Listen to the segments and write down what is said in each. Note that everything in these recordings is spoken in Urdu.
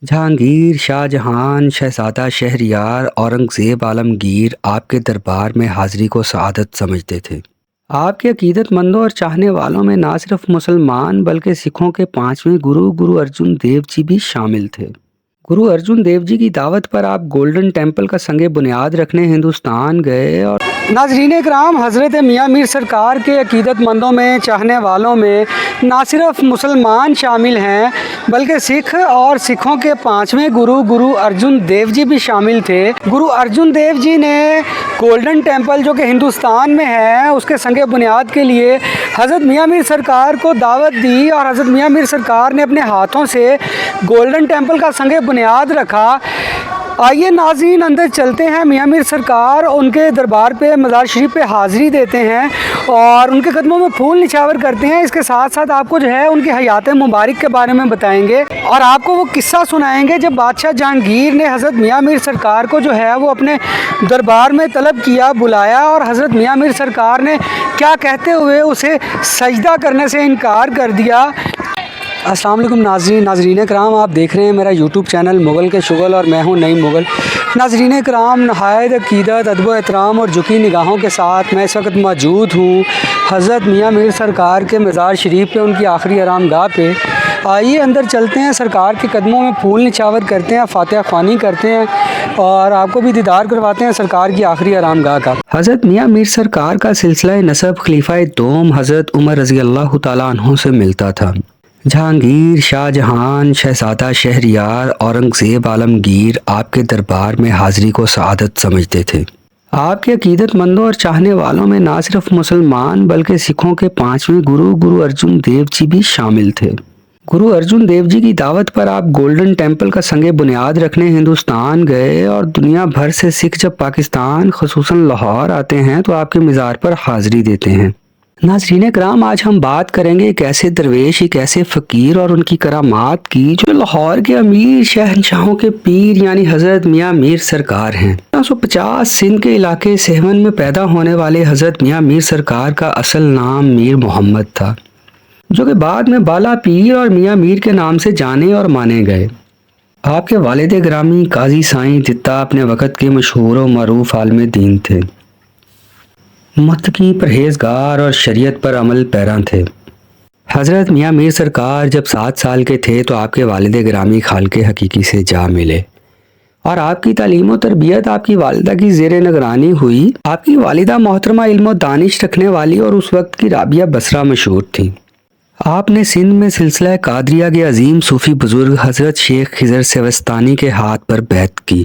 جہانگیر، شاہ جہان، شہزادہ شہریار، اورنگزیب عالمگیر آپ کے دربار میں حاضری کو سعادت سمجھتے تھے۔ آپ کے عقیدت مندوں اور چاہنے والوں میں نہ صرف مسلمان بلکہ سکھوں کے پانچویں گرو ارجن دیو جی بھی شامل تھے۔ گرو ارجن دیو جی کی دعوت پر آپ گولڈن ٹیمپل کا سنگ بنیاد رکھنے ہندوستان گئے اور ناظرین کرام، حضرت میاں میر سرکار کے عقیدت مندوں میں، چاہنے والوں میں نہ صرف مسلمان شامل ہیں بلکہ سکھ اور سکھوں کے پانچویں گرو ارجن دیو جی بھی شامل تھے۔ گرو ارجن دیو جی نے گولڈن ٹیمپل جو کہ ہندوستان میں ہے اس کے سنگ بنیاد کے لیے حضرت میاں میر سرکار کو دعوت دی اور حضرت میاں میر سرکار نے اپنے ہاتھوں سے گولڈن ٹیمپل کا سنگ بنیاد رکھا۔ آئیے ناظرین اندر چلتے ہیں۔ میاں میر سرکار ان کے دربار پہ، مزار شریف پہ حاضری دیتے ہیں اور ان کے قدموں میں پھول نچھاور کرتے ہیں۔ اس کے ساتھ ساتھ آپ کو جو ہے ان کی حیات مبارک کے بارے میں بتائیں گے اور آپ کو وہ قصہ سنائیں گے جب بادشاہ جہانگیر نے حضرت میاں میر سرکار کو جو ہے وہ اپنے دربار میں طلب کیا، بلایا، اور حضرت میاں میر سرکار نے کیا کہتے ہوئے اسے سجدہ کرنے سے انکار کر دیا۔ السلام علیکم ناظرین کرام، آپ دیکھ رہے ہیں میرا یوٹیوب چینل مغل کے شغل اور میں ہوں نئی مغل۔ ناظرین کرام، نہایت عقیدت، ادب و احترام اور جھکی نگاہوں کے ساتھ میں اس وقت موجود ہوں حضرت میاں میر سرکار کے مزار شریف پہ، ان کی آخری آرام گاہ پہ۔ آئیے اندر چلتے ہیں، سرکار کے قدموں میں پھول نچھاور کرتے ہیں، فاتحہ خوانی کرتے ہیں اور آپ کو بھی دیدار کرواتے ہیں سرکار کی آخری آرام گاہ کا۔ حضرت میاں میر سرکار کا سلسلہ نسب خلیفہ دوم حضرت عمر رضی اللہ تعالیٰ عنہ سے ملتا تھا۔ جہانگیر، شاہ جہان، شہزادہ شہریار، اورنگزیب عالمگیر آپ کے دربار میں حاضری کو سعادت سمجھتے تھے۔ آپ کے عقیدت مندوں اور چاہنے والوں میں نہ صرف مسلمان بلکہ سکھوں کے پانچویں گرو ارجن دیو جی بھی شامل تھے۔ گرو ارجن دیو جی کی دعوت پر آپ گولڈن ٹیمپل کا سنگ بنیاد رکھنے ہندوستان گئے اور دنیا بھر سے سکھ جب پاکستان خصوصاً لاہور آتے ہیں تو آپ کے مزار پر حاضری دیتے ہیں۔ ناظرین کرام، آج ہم بات کریں گے ایک ایسے درویش، ایک ایسے فقیر اور ان کی کرامات کی جو لاہور کے امیر شہنشاہوں کے پیر یعنی حضرت میاں میر سرکار ہیں۔ 1950 سندھ کے علاقے سہون میں پیدا ہونے والے حضرت میاں میر سرکار کا اصل نام میر محمد تھا، جو کہ بعد میں بالا پیر اور میاں میر کے نام سے جانے اور مانے گئے۔ آپ کے والد گرامی قاضی سائیں جتہ اپنے وقت کے مشہور و معروف عالم دین تھے، متقی، پرہیزگار اور شریعت پر عمل پیرا تھے۔ حضرت میاں میر سرکار جب 7 سال کے تھے تو آپ کے والد گرامی خالق حقیقی سے جا ملے اور آپ کی تعلیم و تربیت آپ کی والدہ کی زیر نگرانی ہوئی۔ آپ کی والدہ محترمہ علم و دانش رکھنے والی اور اس وقت کی رابعہ بصرہ مشہور تھیں۔ آپ نے سندھ میں سلسلہ قادریہ کے عظیم صوفی بزرگ حضرت شیخ خضر سیوستانی کے ہاتھ پر بیعت کی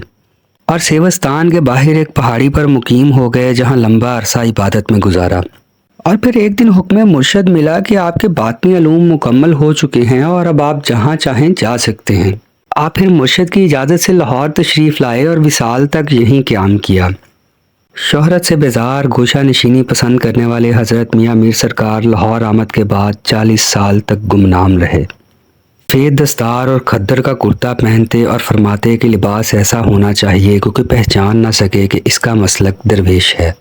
اور سیوستان کے باہر ایک پہاڑی پر مقیم ہو گئے، جہاں لمبا عرصہ عبادت میں گزارا۔ اور پھر ایک دن حکم مرشد ملا کہ آپ کے باطنی علوم مکمل ہو چکے ہیں اور اب آپ جہاں چاہیں جا سکتے ہیں۔ آپ پھر مرشد کی اجازت سے لاہور تشریف لائے اور وصال تک یہیں قیام کیا۔ شہرت سے بیزار، گوشہ نشینی پسند کرنے والے حضرت میاں میر سرکار لاہور آمد کے بعد 40 سال تک گمنام رہے۔ سفید دستار اور کھدر کا کرتا پہنتے اور فرماتے کہ لباس ایسا ہونا چاہیے کہ کوئی پہچان نہ سکے کہ اس کا مسلک درویش ہے۔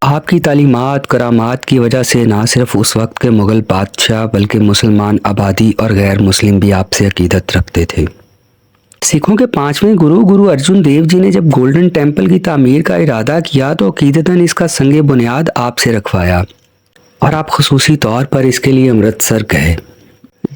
آپ کی تعلیمات، کرامات کی وجہ سے نہ صرف اس وقت کے مغل بادشاہ بلکہ مسلمان آبادی اور غیر مسلم بھی آپ سے عقیدت رکھتے تھے۔ سکھوں کے پانچویں گرو ارجن دیو جی نے جب گولڈن ٹیمپل کی تعمیر کا ارادہ کیا تو عقیدتاً اس کا سنگ بنیاد آپ سے رکھوایا اور آپ خصوصی طور پر اس کے لیے امرتسر گئے،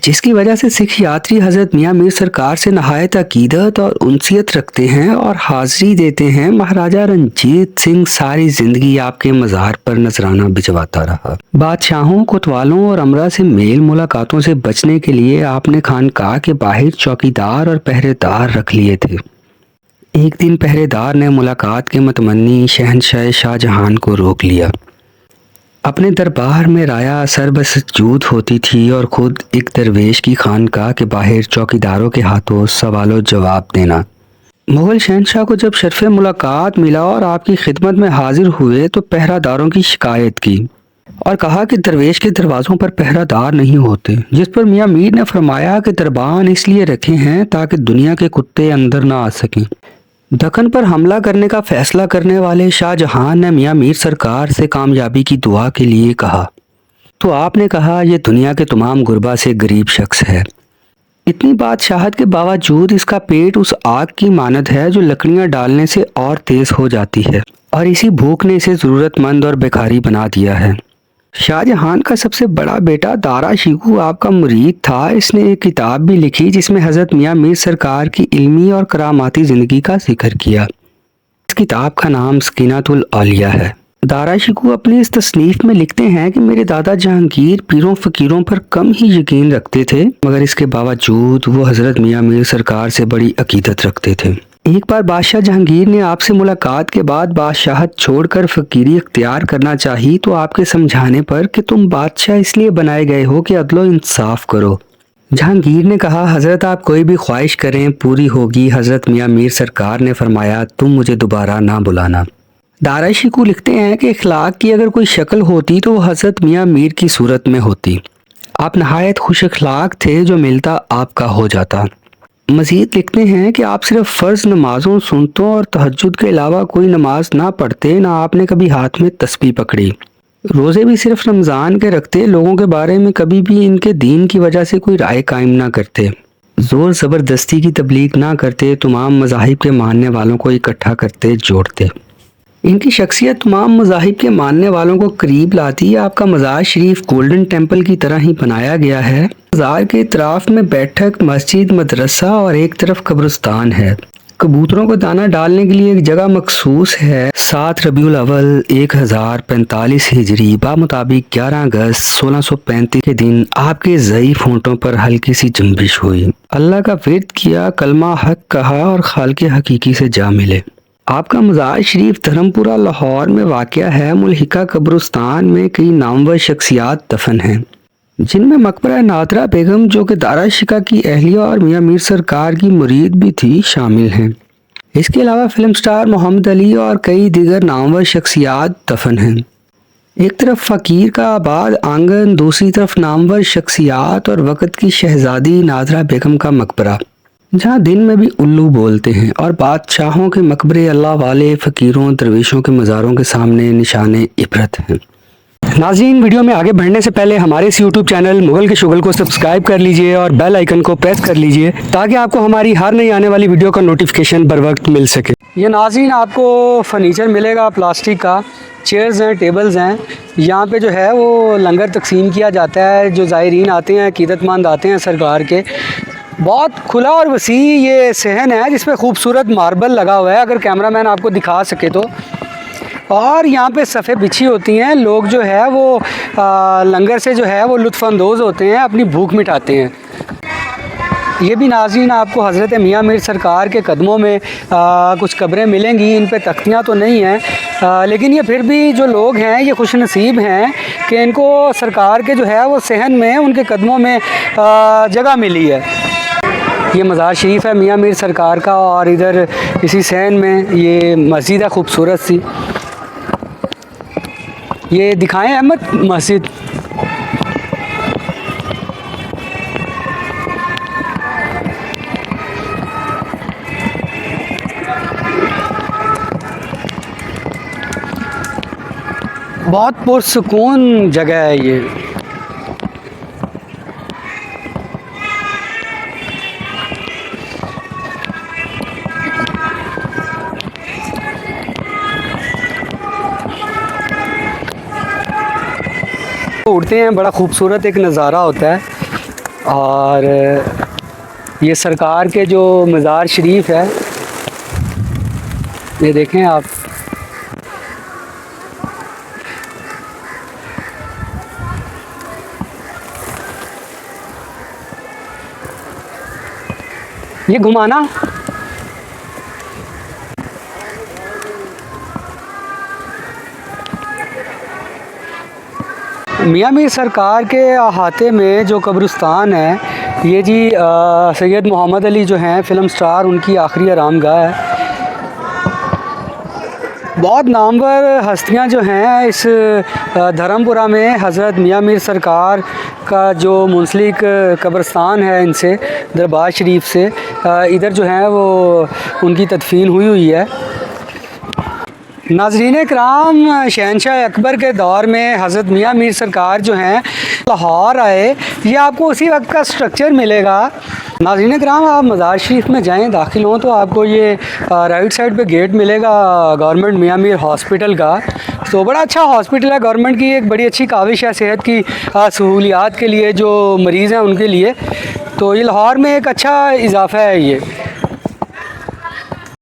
جس کی وجہ سے سکھ یاتری حضرت میاں میر سرکار سے نہایت عقیدت اور انسیت رکھتے ہیں اور حاضری دیتے ہیں۔ مہاراجہ رنجیت سنگھ ساری زندگی آپ کے مزار پر نذرانہ بھجواتا رہا۔ بادشاہوں، کوتوالوں اور امرا سے میل ملاقاتوں سے بچنے کے لیے آپ نے خانقاہ کے باہر چوکیدار اور پہرے دار رکھ لیے تھے۔ ایک دن پہرے دار نے ملاقات کے متمنی شہنشاہ شاہ جہان کو روک لیا۔ اپنے دربار میں رایا سربسجود ہوتی تھی اور خود ایک درویش کی خانقاہ کے باہر چوکیداروں کے ہاتھوں سوال و جواب دینا۔ مغل شہنشاہ کو جب شرف ملاقات ملا اور آپ کی خدمت میں حاضر ہوئے تو پہرہ داروں کی شکایت کی اور کہا کہ درویش کے دروازوں پر پہرہ دار نہیں ہوتے، جس پر میاں میر نے فرمایا کہ دربان اس لیے رکھے ہیں تاکہ دنیا کے کتے اندر نہ آ سکیں۔ دکن پر حملہ کرنے کا فیصلہ کرنے والے شاہ جہان نے میاں میر سرکار سے کامیابی کی دعا کے لیے کہا تو آپ نے کہا، یہ دنیا کے تمام غربا سے غریب شخص ہے، اتنی بادشاہت کے باوجود اس کا پیٹ اس آگ کی مانند ہے جو لکڑیاں ڈالنے سے اور تیز ہو جاتی ہے، اور اسی بھوک نے اسے ضرورت مند اور بھکاری بنا دیا ہے۔ شاہ جہان کا سب سے بڑا بیٹا دارا شکوہ آپ کا مرید تھا۔ اس نے ایک کتاب بھی لکھی جس میں حضرت میاں میر سرکار کی علمی اور کراماتی زندگی کا ذکر کیا۔ اس کتاب کا نام سکینۃ الاولیاء ہے۔ دارا شکوہ اپنی اس تصنیف میں لکھتے ہیں کہ میرے دادا جہانگیر پیروں فقیروں پر کم ہی یقین رکھتے تھے، مگر اس کے باوجود وہ حضرت میاں میر سرکار سے بڑی عقیدت رکھتے تھے۔ ایک بار بادشاہ جہانگیر نے آپ سے ملاقات کے بعد بادشاہت چھوڑ کر فقیری اختیار کرنا چاہی تو آپ کے سمجھانے پر کہ تم بادشاہ اس لیے بنائے گئے ہو کہ عدل و انصاف کرو۔ جہانگیر نے کہا حضرت آپ کوئی بھی خواہش کریں پوری ہوگی۔ حضرت میاں میر سرکار نے فرمایا تم مجھے دوبارہ نہ بلانا۔ دارا شکوہ لکھتے ہیں کہ اخلاق کی اگر کوئی شکل ہوتی تو وہ حضرت میاں میر کی صورت میں ہوتی۔ آپ نہایت خوش اخلاق تھے، جو ملتا آپ کا ہو جاتا۔ مزید لکھتے ہیں کہ آپ صرف فرض نمازوں، سنتوں اور تہجد کے علاوہ کوئی نماز نہ پڑھتے، نہ آپ نے کبھی ہاتھ میں تسبیح پکڑی۔ روزے بھی صرف رمضان کے رکھتے، لوگوں کے بارے میں کبھی بھی ان کے دین کی وجہ سے کوئی رائے قائم نہ کرتے، زور زبردستی کی تبلیغ نہ کرتے، تمام مذاہب کے ماننے والوں کو اکٹھا کرتے، جوڑتے۔ ان کی شخصیت تمام مذاہب کے ماننے والوں کو قریب لاتی۔ آپ کا مزار شریف گولڈن ٹیمپل کی طرح ہی بنایا گیا ہے۔ مزار کے اطراف میں بیٹھک، مسجد، مدرسہ اور ایک طرف قبرستان ہے۔ کبوتروں کو دانہ ڈالنے کے لیے ایک جگہ مخصوص ہے۔ 7 ربیع الاول 1045 ہجری بمطابق 11 اگست 1635 کے دن آپ کے ضعیف ہونٹوں پر ہلکی سی جنبش ہوئی۔ اللہ کا ورد کیا، کلمہ حق کہا اور خالق حقیقی سے جا ملے۔ آپ کا مزار شریف دھرمپورہ لاہور میں واقع ہے۔ ملحقہ قبرستان میں کئی نامور شخصیات دفن ہیں، جن میں مقبرہ نادرہ بیگم جو کہ دارا شکوہ کی اہلیہ اور میاں میر سرکار کی مرید بھی تھی شامل ہیں۔ اس کے علاوہ فلم سٹار محمد علی اور کئی دیگر نامور شخصیات دفن ہیں۔ ایک طرف فقیر کا آباد آنگن، دوسری طرف نامور شخصیات اور وقت کی شہزادی نادرہ بیگم کا مقبرہ، جہاں دن میں بھی الو بولتے ہیں، اور بادشاہوں کے مقبرے اللہ والے، فقیروں، درویشوں کے مزاروں کے سامنے نشان عبرت ہیں۔ ناظرین، ویڈیو میں آگے بڑھنے سے پہلے ہمارے اس یوٹیوب چینل مغل کے شغل کو سبسکرائب کر لیجئے اور بیل آئیکن کو پریس کر لیجئے تاکہ آپ کو ہماری ہر نئی آنے والی ویڈیو کا نوٹیفیکیشن بر وقت مل سکے۔ یہ ناظرین آپ کو فرنیچر ملے گا پلاسٹک کا، چیئرز ہیں، ٹیبلز ہیں۔ یہاں پہ جو ہے وہ لنگر تقسیم کیا جاتا ہے، جو زائرین آتے ہیں، عقیدت مند آتے ہیں سرکار کے۔ بہت کھلا اور وسیع یہ صحن ہے جس پہ خوبصورت ماربل لگا ہوا ہے، اگر کیمرہ مین آپ کو دکھا سکے تو۔ اور یہاں پہ صفیں بچھی ہوتی ہیں، لوگ جو ہے وہ لنگر سے جو ہے وہ لطف اندوز ہوتے ہیں، اپنی بھوک مٹاتے ہیں۔ یہ بھی ناظرین آپ کو حضرت میاں میر سرکار کے قدموں میں کچھ قبریں ملیں گی۔ ان پہ تختیاں تو نہیں ہیں، لیکن یہ پھر بھی جو لوگ ہیں یہ خوش نصیب ہیں کہ ان کو سرکار کے جو ہے وہ صحن میں ان کے قدموں میں جگہ ملی ہے۔ یہ مزار شریف ہے میاں میر سرکار کا، اور ادھر اسی صحن میں یہ مسجد ہے خوبصورت سی۔ یہ دکھائیں احمد مسجد۔ بہت پرسکون جگہ ہے یہ۔ اڑتے ہیں، بڑا خوبصورت ایک نظارہ ہوتا ہے۔ اور یہ سرکار کے جو مزار شریف ہے، یہ دیکھیں آپ، یہ گھمانا میاں میر سرکار کے احاطے میں جو قبرستان ہے، یہ جی سید محمد علی جو ہیں فلم سٹار، ان کی آخری آرام گاہ ہے۔ بہت نامور ہستیاں جو ہیں اس دھرمپورہ میں، حضرت میاں میر سرکار کا جو منسلک قبرستان ہے ان سے، دربار شریف سے، ادھر جو ہے وہ ان کی تدفین ہوئی ہے۔ ناظرین کرام، شہنشاہ اکبر کے دور میں حضرت میاں میر سرکار جو ہیں لاہور آئے۔ یہ آپ کو اسی وقت کا سٹرکچر ملے گا ناظرین کرام، آپ مزار شریف میں جائیں، داخل ہوں تو آپ کو یہ رائٹ سائڈ پہ گیٹ ملے گا گورنمنٹ میاں میر ہاسپٹل کا. تو بڑا اچھا ہاسپٹل ہے، گورنمنٹ کی ایک بڑی اچھی کاوش ہے صحت کی سہولیات کے لیے، جو مریض ہیں ان کے لیے. تو یہ لاہور میں ایک اچھا اضافہ ہے یہ.